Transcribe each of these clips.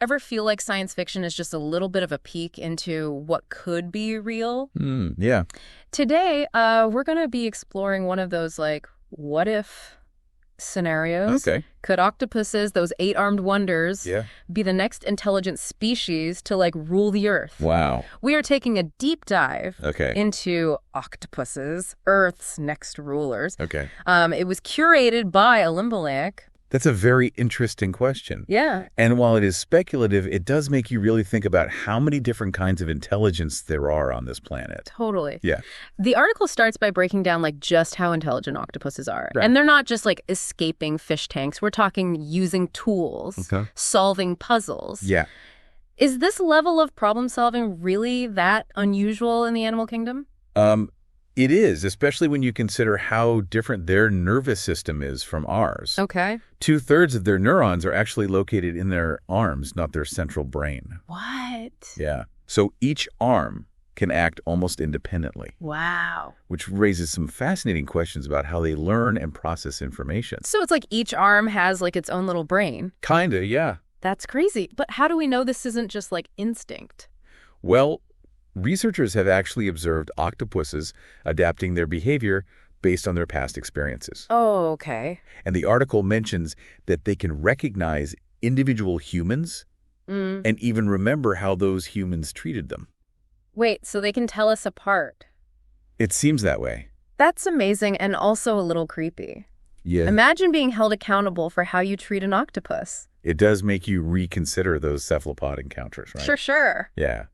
Ever feel like science fiction is just a little bit of a peek into what could be real? Yeah. Today, we're going to be exploring one of those, like, what-if scenarios. Okay. Could octopuses, those 8-armed wonders, Yeah. be the next intelligent species to, like, rule the Earth? Wow. We are taking a deep dive Okay. into octopuses, Earth's next rulers. Okay. It was curated by a limbolaic. That's a very interesting question. Yeah. And while it is speculative, it does make you really think about how many different kinds of intelligence there are on this planet. Totally. Yeah. The article starts by breaking down like just how intelligent octopuses are. Right. And they're not just like escaping fish tanks. We're talking using tools, Okay. solving puzzles. Yeah. Is this level of problem solving really that unusual in the animal kingdom? It is, especially when you consider how different their nervous system is from ours. Okay. 2/3 of their neurons are actually located in their arms, not their central brain. What? Yeah. So each arm can act almost independently, Wow. which raises some fascinating questions about how they learn and process information. So it's like each arm has like its own little brain. Kinda, yeah. That's crazy. But how do we know this isn't just like instinct? Well, researchers have actually observed octopuses adapting their behavior based on their past experiences. Oh, okay. And the article mentions that they can recognize individual humans and even remember how those humans treated them. Wait, so they can tell us apart. It seems that way. That's amazing and also a little creepy. Yeah. Imagine being held accountable for how you treat an octopus. It does make you reconsider those cephalopod encounters, right? Sure. Yeah.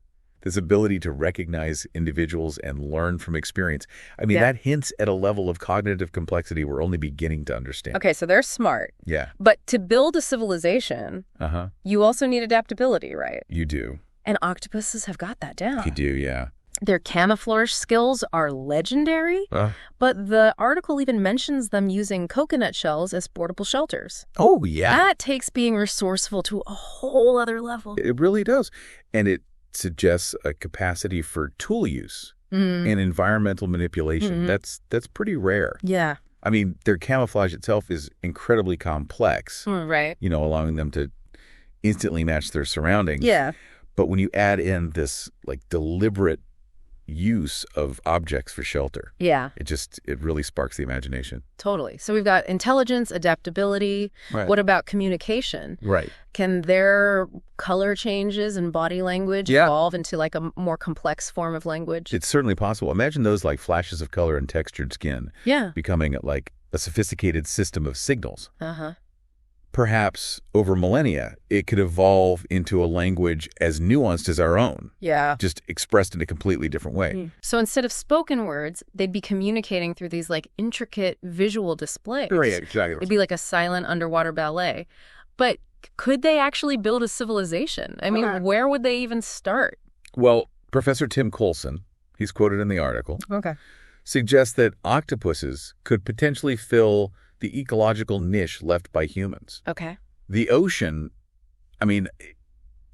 This ability to recognize individuals and learn from experience. I mean, Yeah. that hints at a level of cognitive complexity we're only beginning to understand. Okay, so they're smart. Yeah. But to build a civilization, Uh-huh. you also need adaptability, right? You do. And octopuses have got that down. You do, yeah. Their camouflage skills are legendary, Uh, but the article even mentions them using coconut shells as portable shelters. oh, yeah. That takes being resourceful to a whole other level. It really does. And it suggests a capacity for tool use and environmental manipulation. That's pretty rare. Yeah. I mean, their camouflage itself is incredibly complex, Right. allowing them to instantly match their surroundings. Yeah. But when you add in this like deliberate use of objects for shelter, Yeah. it really sparks the imagination. Totally. So we've got intelligence, adaptability. Right. What about communication? Right. Can their color changes and body language Yeah. evolve into like a more complex form of language? It's certainly possible. Imagine those like flashes of color and textured skin Yeah. becoming like a sophisticated system of signals. Uh-huh. Perhaps over millennia, it could evolve into a language as nuanced as our own, Yeah. just expressed in a completely different way. So instead of spoken words, they'd be communicating through these like intricate visual displays. exactly. It'd be like a silent underwater ballet. But could they actually build a civilization? I mean, where would they even start? Well, Professor Tim Coulson, he's quoted in the article, Okay. suggests that octopuses could potentially fill the ecological niche left by humans. Okay. The ocean, I mean,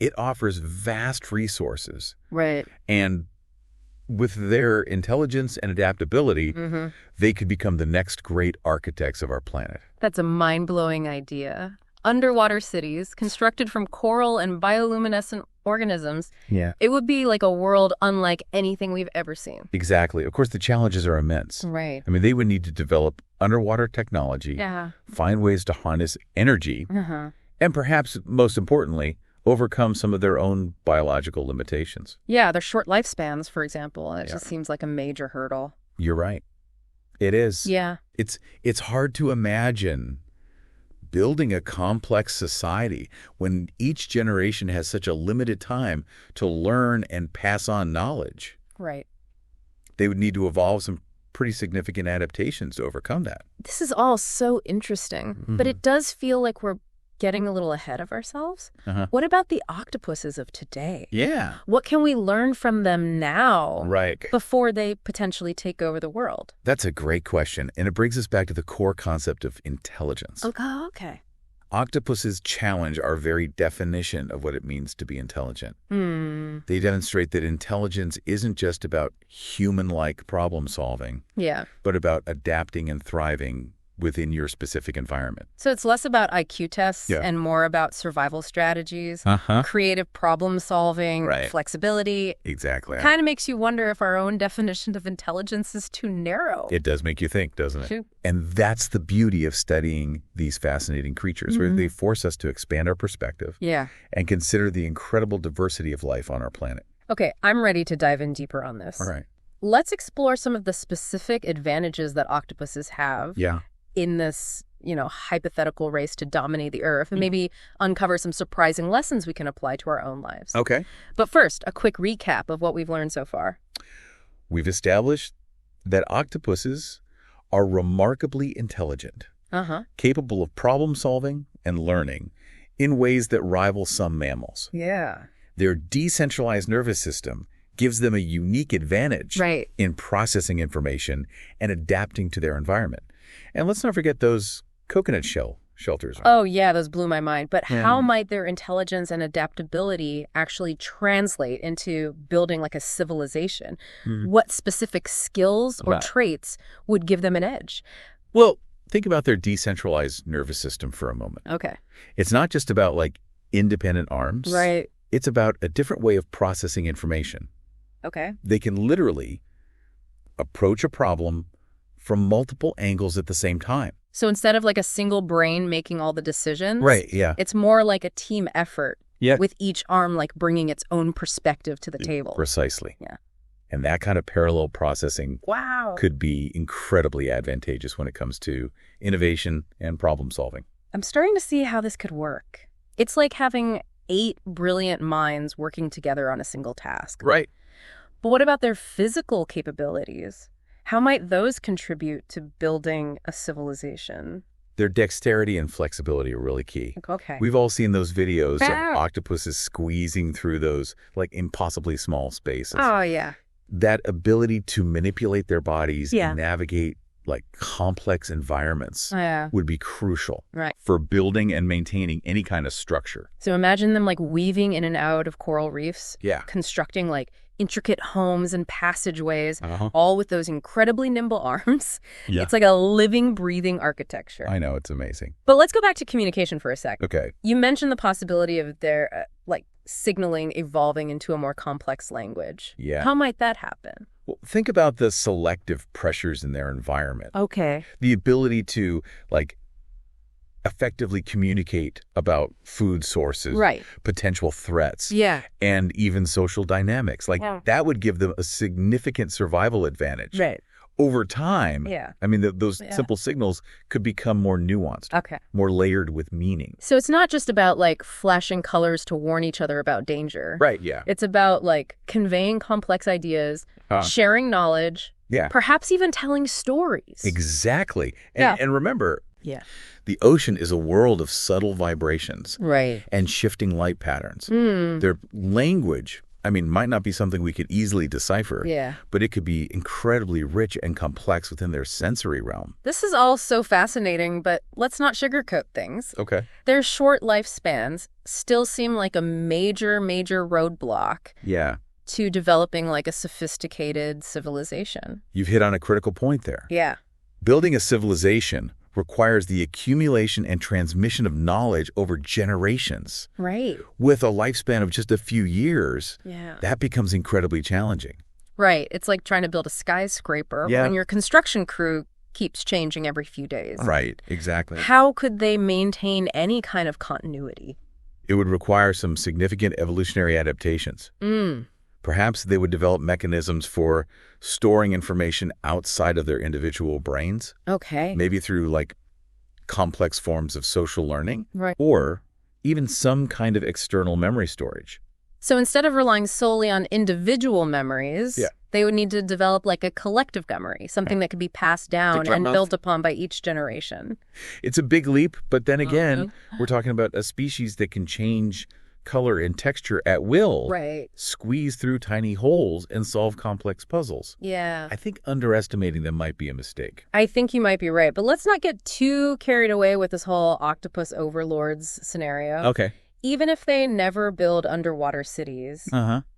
it offers vast resources. Right. And with their intelligence and adaptability, they could become the next great architects of our planet. That's a mind-blowing idea. Underwater cities constructed from coral and bioluminescent organisms. Yeah. It would be like a world unlike anything we've ever seen. Exactly. Of course, the challenges are immense. Right. I mean, they would need to develop underwater technology, Yeah. find ways to harness energy, Uh-huh. and perhaps, most importantly, overcome some of their own biological limitations. Yeah, their short lifespans, for example. It Yeah. just seems like a major hurdle. You're right. It is. Yeah. It's hard to imagine building a complex society when each generation has such a limited time to learn and pass on knowledge. Right. They would need to evolve some pretty significant adaptations to overcome that. This is all so interesting, but it does feel like we're getting a little ahead of ourselves. Uh-huh. What about the octopuses of today? Yeah. What can we learn from them now Right. before they potentially take over the world? That's a great question, and it brings us back to the core concept of intelligence. Okay. Octopuses challenge our very definition of what it means to be intelligent. They demonstrate that intelligence isn't just about human-like problem solving, Yeah. but about adapting and thriving within your specific environment. So it's less about IQ tests Yeah. and more about survival strategies, Uh-huh. creative problem solving, Right. flexibility. Exactly. Kind of makes you wonder if our own definition of intelligence is too narrow. It does make you think, doesn't it? True. And that's the beauty of studying these fascinating creatures, where they force us to expand our perspective Yeah. and consider the incredible diversity of life on our planet. Okay, I'm ready to dive in deeper on this. All right. Let's explore some of the specific advantages that octopuses have Yeah. in this, hypothetical race to dominate the Earth, and maybe uncover some surprising lessons we can apply to our own lives. Okay. But first, a quick recap of what we've learned so far. We've established that octopuses are remarkably intelligent, capable of problem solving and learning in ways that rival some mammals. Yeah. Their decentralized nervous system gives them a unique advantage in processing information and adapting to their environment. And let's not forget those coconut shelters. Oh, yeah, those blew my mind. But how might their intelligence and adaptability actually translate into building like a civilization? What specific skills or traits would give them an edge? Well, think about their decentralized nervous system for a moment. Okay. It's not just about like independent arms. Right. It's about a different way of processing information. Okay. They can literally approach a problem from multiple angles at the same time. So instead of like a single brain making all the decisions, Yeah. it's more like a team effort Yeah. with each arm like bringing its own perspective to the table. Precisely. Yeah. And that kind of parallel processing Wow. could be incredibly advantageous when it comes to innovation and problem solving. I'm starting to see how this could work. It's like having 8 brilliant minds working together on a single task. Right. But what about their physical capabilities? How might those contribute to building a civilization? Their dexterity and flexibility are really key. Okay. We've all seen those videos of octopuses squeezing through those like impossibly small spaces. Oh, yeah. That ability to manipulate their bodies Yeah. and navigate like complex environments Yeah. would be crucial Right. for building and maintaining any kind of structure. So imagine them like weaving in and out of coral reefs, Yeah. constructing like intricate homes and passageways, Uh-huh. all with those incredibly nimble arms. Yeah. It's like a living, breathing architecture. I know, it's amazing. But let's go back to communication for a sec. Okay. You mentioned the possibility of their signaling evolving into a more complex language. Yeah. How might that happen? Well, think about the selective pressures in their environment. Okay. The ability to effectively communicate about food sources, Right. potential threats, Yeah. and even social dynamics. That would give them a significant survival advantage. Right. Over time, Yeah. I mean, those simple signals could become more nuanced, Okay. more layered with meaning. So it's not just about like flashing colors to warn each other about danger. Right, yeah. It's about like conveying complex ideas, sharing knowledge, Yeah. perhaps even telling stories. Exactly. Yeah. And remember, Yeah. the ocean is a world of subtle vibrations Right. and shifting light patterns. Their language, might not be something we could easily decipher, Yeah. but it could be incredibly rich and complex within their sensory realm. This is all so fascinating, but let's not sugarcoat things. Okay. Their short lifespans still seem like a major, major roadblock Yeah. to developing like a sophisticated civilization. You've hit on a critical point there. Yeah. Building a civilization requires the accumulation and transmission of knowledge over generations. Right. With a lifespan of just a few years, Yeah. that becomes incredibly challenging. Right. It's like trying to build a skyscraper when your construction crew keeps changing every few days. Right, exactly. How could they maintain any kind of continuity? It would require some significant evolutionary adaptations. Perhaps they would develop mechanisms for storing information outside of their individual brains, Okay. maybe through complex forms of social learning, Right. or even some kind of external memory storage. So instead of relying solely on individual memories, they would need to develop like a collective memory, something that could be passed down and built upon by each generation. It's a big leap, but then again, we're talking about a species that can change color and texture at will, Right. squeeze through tiny holes, and solve complex puzzles. Yeah. I think underestimating them might be a mistake. I think you might be right, but let's not get too carried away with this whole octopus overlords scenario. Okay. Even if they never build underwater cities,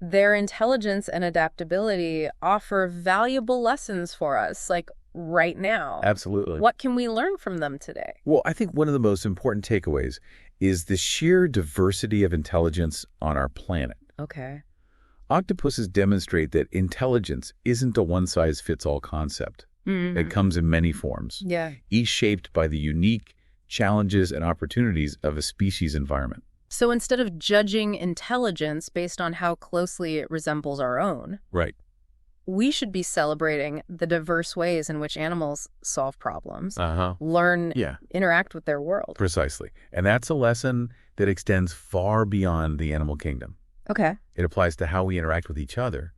their intelligence and adaptability offer valuable lessons for us. Like, right now. Absolutely. What can we learn from them today? Well, I think one of the most important takeaways is the sheer diversity of intelligence on our planet. Okay. Octopuses demonstrate that intelligence isn't a one-size-fits-all concept. It comes in many forms, each shaped by the unique challenges and opportunities of a species' environment. So instead of judging intelligence based on how closely it resembles our own, right, we should be celebrating the diverse ways in which animals solve problems, learn, interact with their world. Precisely. And that's a lesson that extends far beyond the animal kingdom. Okay. It applies to how we interact with each other,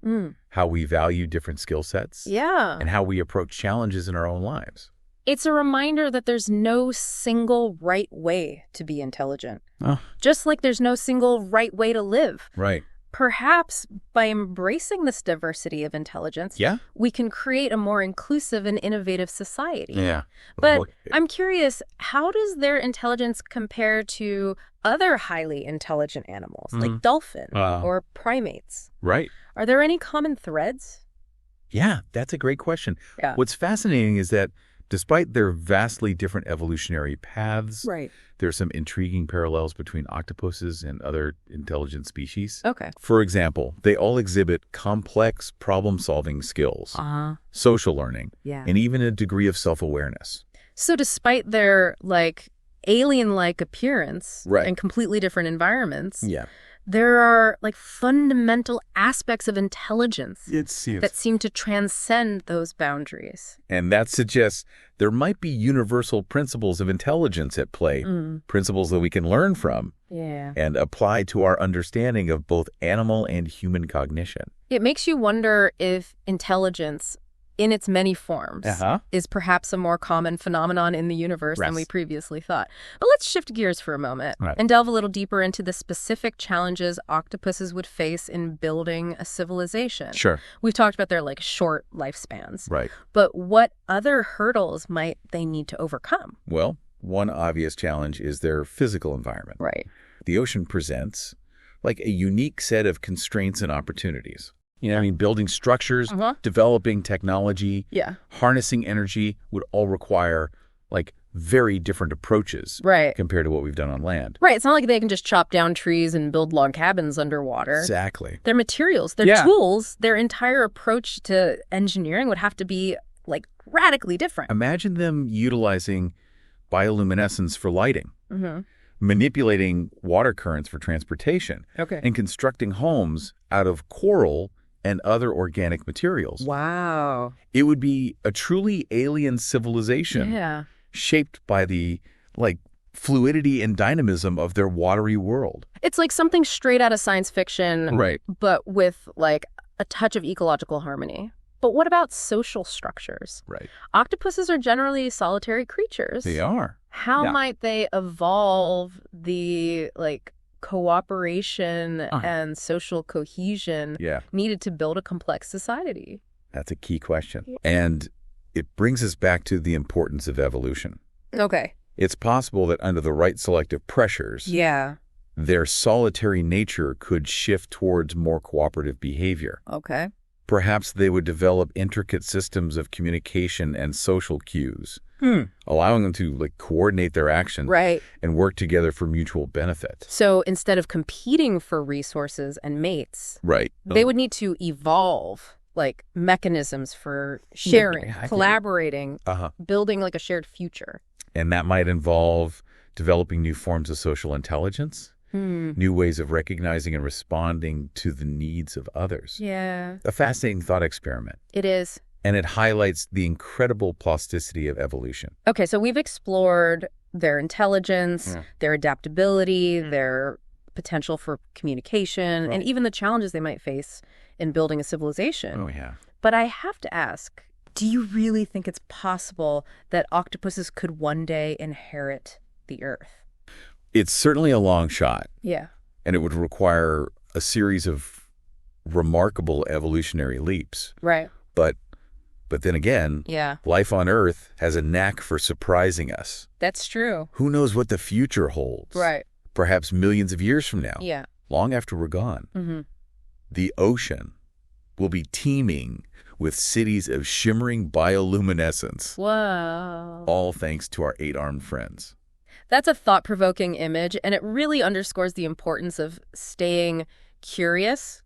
how we value different skill sets, and how we approach challenges in our own lives. It's a reminder that there's no single right way to be intelligent. Just like there's no single right way to live. Right. Perhaps by embracing this diversity of intelligence, we can create a more inclusive and innovative society. Yeah. But I'm curious, how does their intelligence compare to other highly intelligent animals, like dolphins or primates? Right. Are there any common threads? Yeah, that's a great question. What's fascinating is that despite their vastly different evolutionary paths, there's some intriguing parallels between octopuses and other intelligent species. Okay. For example, they all exhibit complex problem-solving skills, social learning, and even a degree of self-awareness. So despite their, alien-like appearance and completely different environments, there are fundamental aspects of intelligence that seem to transcend those boundaries. And that suggests there might be universal principles of intelligence at play, principles that we can learn from and apply to our understanding of both animal and human cognition. It makes you wonder if intelligence in its many forms is perhaps a more common phenomenon in the universe than we previously thought. But let's shift gears for a moment and delve a little deeper into the specific challenges octopuses would face in building a civilization. Sure. We've talked about their short lifespans. Right. But what other hurdles might they need to overcome? Well, one obvious challenge is their physical environment. Right. The ocean presents a unique set of constraints and opportunities. Building structures, developing technology, harnessing energy would all require very different approaches compared to what we've done on land. Right. It's not like they can just chop down trees and build log cabins underwater. Exactly. Their materials, their tools, their entire approach to engineering would have to be radically different. Imagine them utilizing bioluminescence for lighting, manipulating water currents for transportation, and constructing homes out of coral and other organic materials. Wow. It would be a truly alien civilization shaped by the fluidity and dynamism of their watery world. It's like something straight out of science fiction, but with a touch of ecological harmony. But what about social structures? Right. Octopuses are generally solitary creatures. They are. How might they evolve the cooperation and social cohesion needed to build a complex society? That's a key question. And it brings us back to the importance of evolution. Okay. It's possible that under the right selective pressures, their solitary nature could shift towards more cooperative behavior. Okay. Perhaps they would develop intricate systems of communication and social cues, allowing them to coordinate their actions and work together for mutual benefit. So instead of competing for resources and mates, they would need to evolve mechanisms for sharing, collaborating, building a shared future. And that might involve developing new forms of social intelligence, new ways of recognizing and responding to the needs of others. Yeah. A fascinating thought experiment. It is. And it highlights the incredible plasticity of evolution. Okay, so we've explored their intelligence, their adaptability, their potential for communication, and even the challenges they might face in building a civilization. Oh, yeah. But I have to ask, do you really think it's possible that octopuses could one day inherit the Earth? It's certainly a long shot. Yeah. And it would require a series of remarkable evolutionary leaps. Right. But then again, life on Earth has a knack for surprising us. That's true. Who knows what the future holds? Right. Perhaps millions of years from now. Yeah. Long after we're gone. Mm-hmm. The ocean will be teeming with cities of shimmering bioluminescence. Whoa. All thanks to our 8-armed friends. That's a thought-provoking image, and it really underscores the importance of staying curious,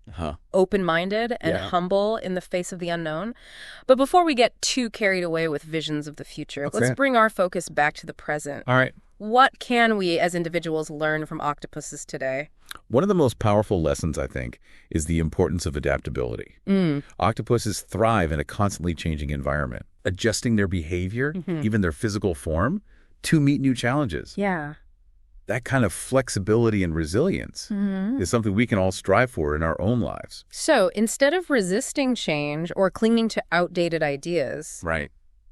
open-minded, and humble in the face of the unknown. But before we get too carried away with visions of the future, let's bring our focus back to the present. All right. What can we as individuals learn from octopuses today? One of the most powerful lessons, I think, is the importance of adaptability. Octopuses thrive in a constantly changing environment, adjusting their behavior, even their physical form, to meet new challenges. Yeah. That kind of flexibility and resilience is something we can all strive for in our own lives. So instead of resisting change or clinging to outdated ideas,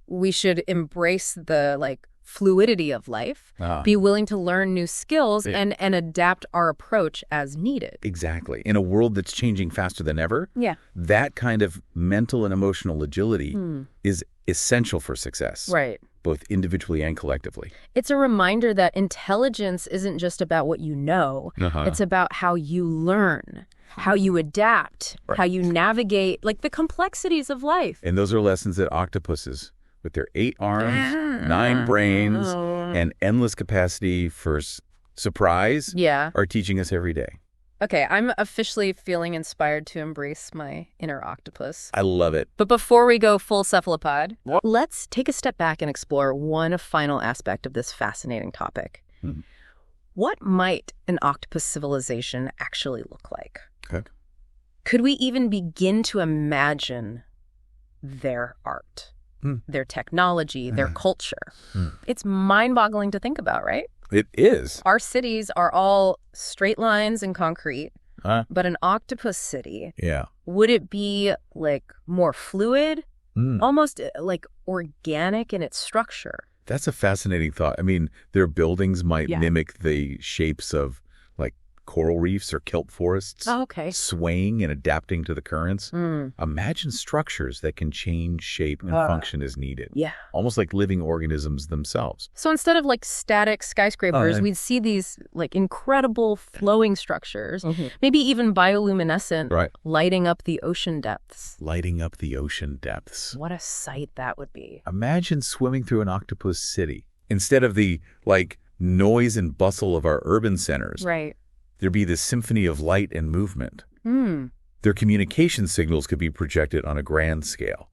we should embrace the fluidity of life, be willing to learn new skills and adapt our approach as needed. Exactly. In a world that's changing faster than ever, that kind of mental and emotional agility is essential for success. Right. Both individually and collectively. It's a reminder that intelligence isn't just about what you know. It's about how you learn, how you adapt, how you navigate the complexities of life. And those are lessons that octopuses, with their 8 arms, 9 brains, and endless capacity for surprise, are teaching us every day. Okay, I'm officially feeling inspired to embrace my inner octopus. I love it. But before we go full cephalopod, let's take a step back and explore one final aspect of this fascinating topic. What might an octopus civilization actually look like? Okay. Could we even begin to imagine their art, their technology, their culture? It's mind-boggling to think about, right? It is. Our cities are all straight lines and concrete, but an octopus city, would it be more fluid, almost organic in its structure? That's a fascinating thought. I mean, their buildings might mimic the shapes of coral reefs or kelp forests, swaying and adapting to the currents. Imagine structures that can change shape and function as needed. Almost like living organisms themselves. So instead of static skyscrapers, we'd see these incredible flowing structures, maybe even bioluminescent, lighting up the ocean depths. Lighting up the ocean depths. What a sight that would be. Imagine swimming through an octopus city. Instead of the noise and bustle of our urban centers. There'd be this symphony of light and movement. Their communication signals could be projected on a grand scale.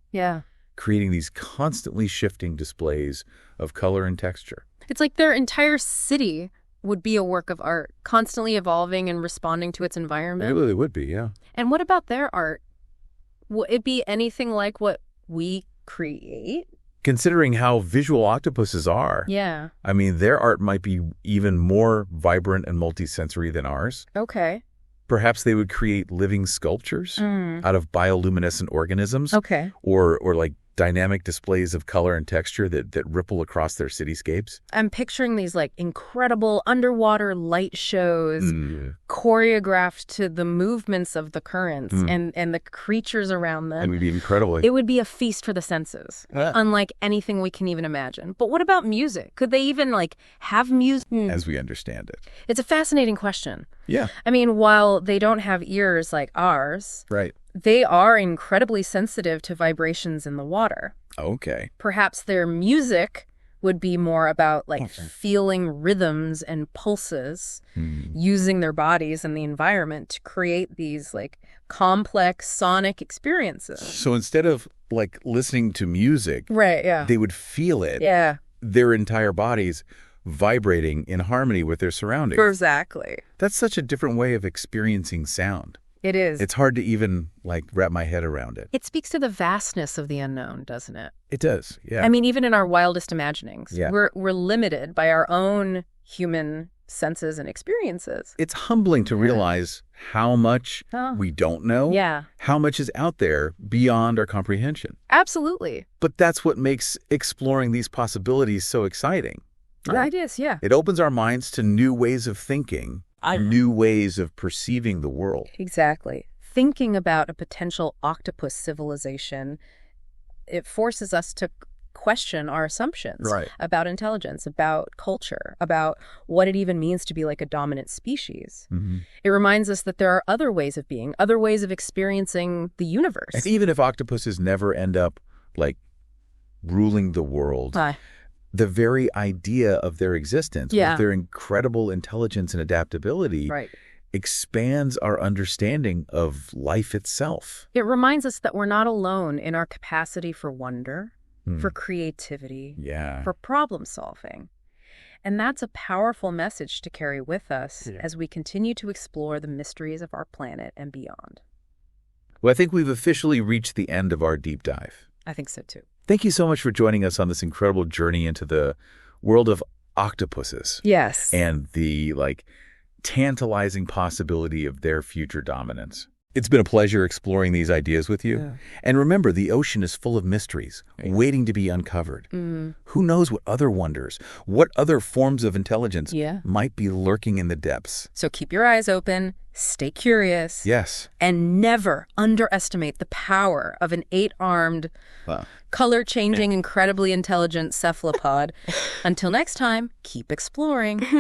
Creating these constantly shifting displays of color and texture. It's like their entire city would be a work of art, constantly evolving and responding to its environment. It really would be, yeah. And what about their art? Will it be anything like what we create? Considering how visual octopuses are. I mean, their art might be even more vibrant and multisensory than ours. Perhaps they would create living sculptures out of bioluminescent organisms. Or dynamic displays of color and texture that ripple across their cityscapes. I'm picturing these incredible underwater light shows choreographed to the movements of the currents and the creatures around them. It would be incredible. It would be a feast for the senses, unlike anything we can even imagine. But what about music? Could they even have music? As we understand it. It's a fascinating question. Yeah. I mean, while they don't have ears like ours, they are incredibly sensitive to vibrations in the water. Perhaps their music would be more about feeling rhythms and pulses, using their bodies and the environment to create these complex sonic experiences. So instead of listening to music, they would feel it. Their entire bodies vibrating in harmony with their surroundings. Exactly. That's such a different way of experiencing sound. It is. It's hard to even wrap my head around it. It speaks to the vastness of the unknown, doesn't it? It does, yeah. I mean, even in our wildest imaginings, we're limited by our own human senses and experiences. It's humbling to realize how much we don't know, how much is out there beyond our comprehension. Absolutely. But that's what makes exploring these possibilities so exciting. It is, It opens our minds to new ways of thinking, new ways of perceiving the world. Exactly. Thinking about a potential octopus civilization, it forces us to question our assumptions Right. about intelligence, about culture, about what it even means to be like a dominant species. It reminds us that there are other ways of being, other ways of experiencing the universe. And even if octopuses never end up, like, ruling the world, the very idea of their existence, with their incredible intelligence and adaptability, expands our understanding of life itself. It reminds us that we're not alone in our capacity for wonder, for creativity, for problem solving. And that's a powerful message to carry with us as we continue to explore the mysteries of our planet and beyond. Well, I think we've officially reached the end of our deep dive. I think so too. Thank you so much for joining us on this incredible journey into the world of octopuses. Yes. And the, like, tantalizing possibility of their future dominance. It's been a pleasure exploring these ideas with you. Yeah. And remember, the ocean is full of mysteries waiting to be uncovered. Who knows what other wonders, what other forms of intelligence might be lurking in the depths. So keep your eyes open, stay curious. Yes. And never underestimate the power of an 8-armed, color-changing, incredibly intelligent cephalopod. Until next time, keep exploring.